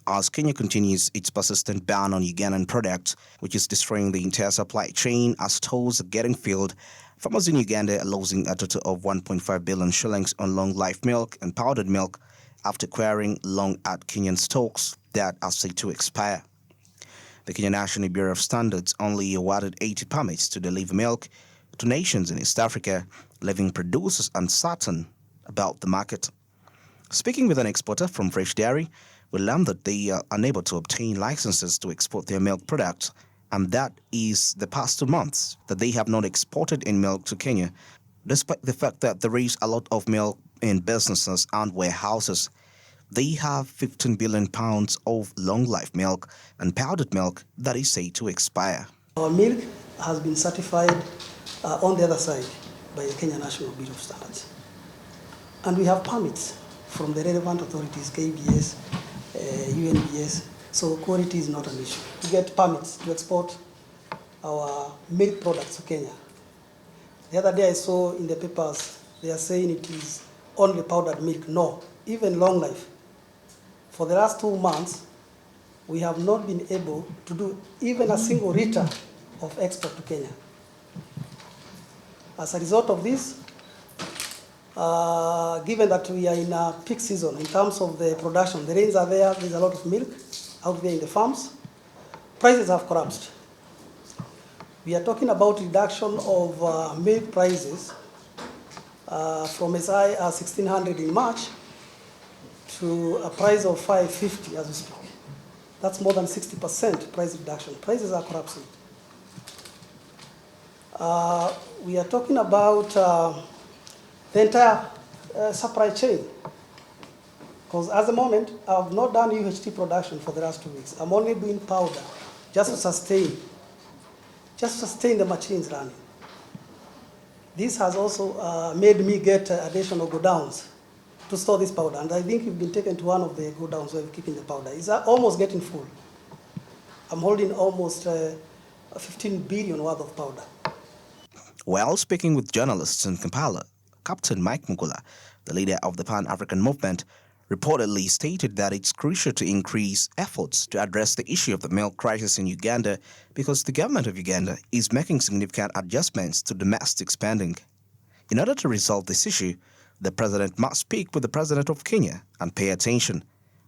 as Kenya continues its persistent ban on Ugandan products, which is destroying the entire supply chain as stores are getting filled. Farmers in Uganda are losing a total of 1.5 billion shillings on long-life milk and powdered milk after acquiring long-at Kenyan stocks that are set to expire. The Kenya National Bureau of Standards only awarded 80 permits to deliver milk to nations in East Africa, leaving producers uncertain about the market. Speaking with an exporter from Fresh Dairy, we learned that they are unable to obtain licenses to export their milk products, and that is the past 2 months that they have not exported any milk to Kenya, despite the fact that there is a lot of milk in businesses and warehouses. They have 15 billion pounds of long-life milk and powdered milk that is said to expire. Our milk has been certified on the other side by the Kenya National Bureau of Standards. And we have permits from the relevant authorities, KBS, UNBS, so quality is not an issue. We get permits to export our milk products to Kenya. The other day I saw in the papers, they are saying it is only powdered milk. No, even long life. For the last 2 months, we have not been able to do even a single liter of export to Kenya. As a result of this, given that we are in a peak season in terms of the production, the rains are there, there's a lot of milk out there in the farms, prices have collapsed. We are talking about reduction of milk prices from as high as 1,600 in March to a price of 550 as we speak. That's more than 60% price reduction. Prices are collapsing. We are talking about the entire supply chain. Because at the moment, I have not done UHT production for the last 2 weeks. I'm only doing powder just to sustain the machines running. This has also made me get additional godowns to store this powder. And I think we've been taken to one of the godowns where we're keeping the powder. It's almost getting full. I'm holding almost 15 billion worth of powder. While speaking with journalists in Kampala, Captain Mike Mukula, the leader of the Pan-African movement, reportedly stated that it's crucial to increase efforts to address the issue of the milk crisis in Uganda because the government of Uganda is making significant adjustments to domestic spending. In order to resolve this issue, the president must speak with the president of Kenya and pay attention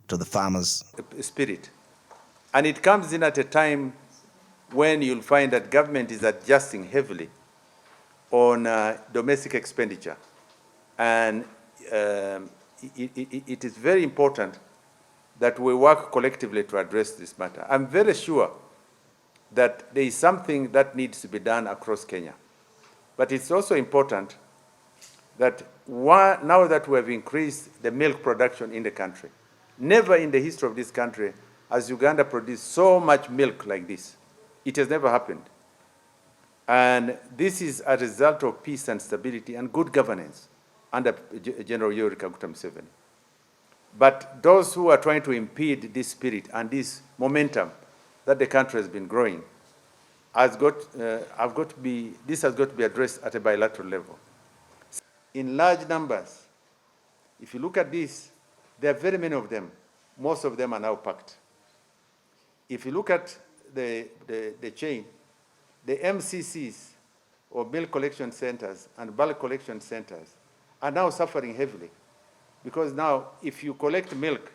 to the farmers' spirit. And it comes in at a time when you'll find that government is adjusting heavily on domestic expenditure. And it is very important that we work collectively to address this matter. I'm very sure that there is something that needs to be done across Kenya. But it's also important that now that we have increased the milk production in the country, never in the history of this country has Uganda produced so much milk like this. It has never happened. And this is a result of peace and stability and good governance under General Yoweri Kaguta Museveni. But those who are trying to impede this spirit and this momentum that the country has been growing this has got to be addressed at a bilateral level. In large numbers, if you look at this, there are very many of them. Most of them are now packed. If you look at the chain, the MCCs, or milk collection centers, and bulk collection centers are now suffering heavily. Because now, if you collect milk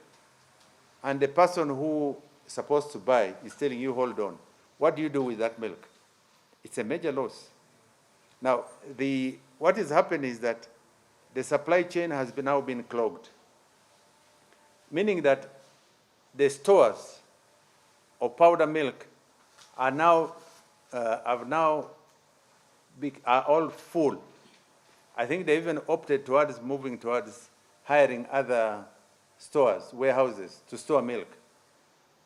and the person who is supposed to buy is telling you, hold on, what do you do with that milk? It's a major loss. Now, what has happened is that the supply chain has now been clogged, meaning that the stores of powder milk are now are all full. I think they even opted towards moving towards hiring other stores, warehouses to store milk.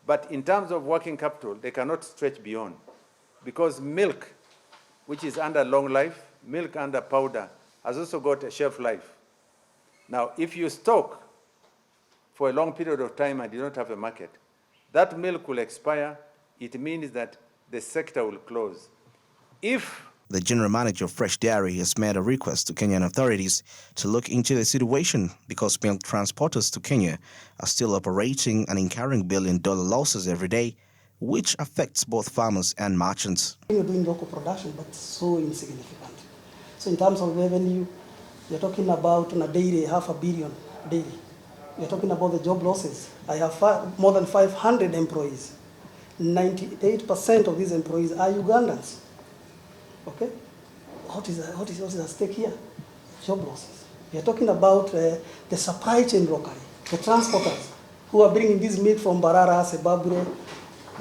But in terms of working capital, they cannot stretch beyond because milk, which is under long life, milk under powder, has also got a shelf life. Now, if you stock for a long period of time and you don't have a market, that milk will expire. It means that the sector will close. If The general manager of Fresh Dairy has made a request to Kenyan authorities to look into the situation because milk transporters to Kenya are still operating and incurring billion-dollar losses every day, which affects both farmers and merchants. You're doing local production, but so insignificant. So in terms of revenue, you're talking about on a daily, 500 million daily. You're talking about the job losses. I have more than 500 employees. 98% of these employees are Ugandans. Okay? What is at stake here? Job losses. We are talking about the supply chain locally, the transporters who are bringing this meat from Barara, Sebabure,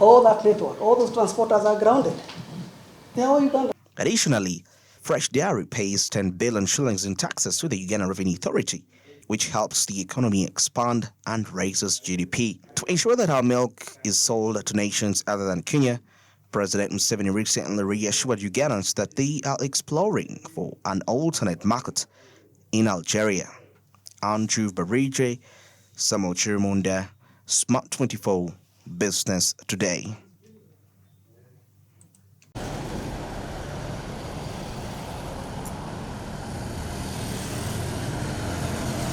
all that network, all those transporters are grounded. They are all Uganda. Additionally, Fresh Dairy pays 10 billion shillings in taxes to the Uganda Revenue Authority, which helps the economy expand and raises GDP. To ensure that our milk is sold to nations other than Kenya, President Museveni recently reassured Ugandans that they are exploring for an alternate market in Algeria. Andrew Barije, Samuel Chirimunda, Smart 24, Business Today.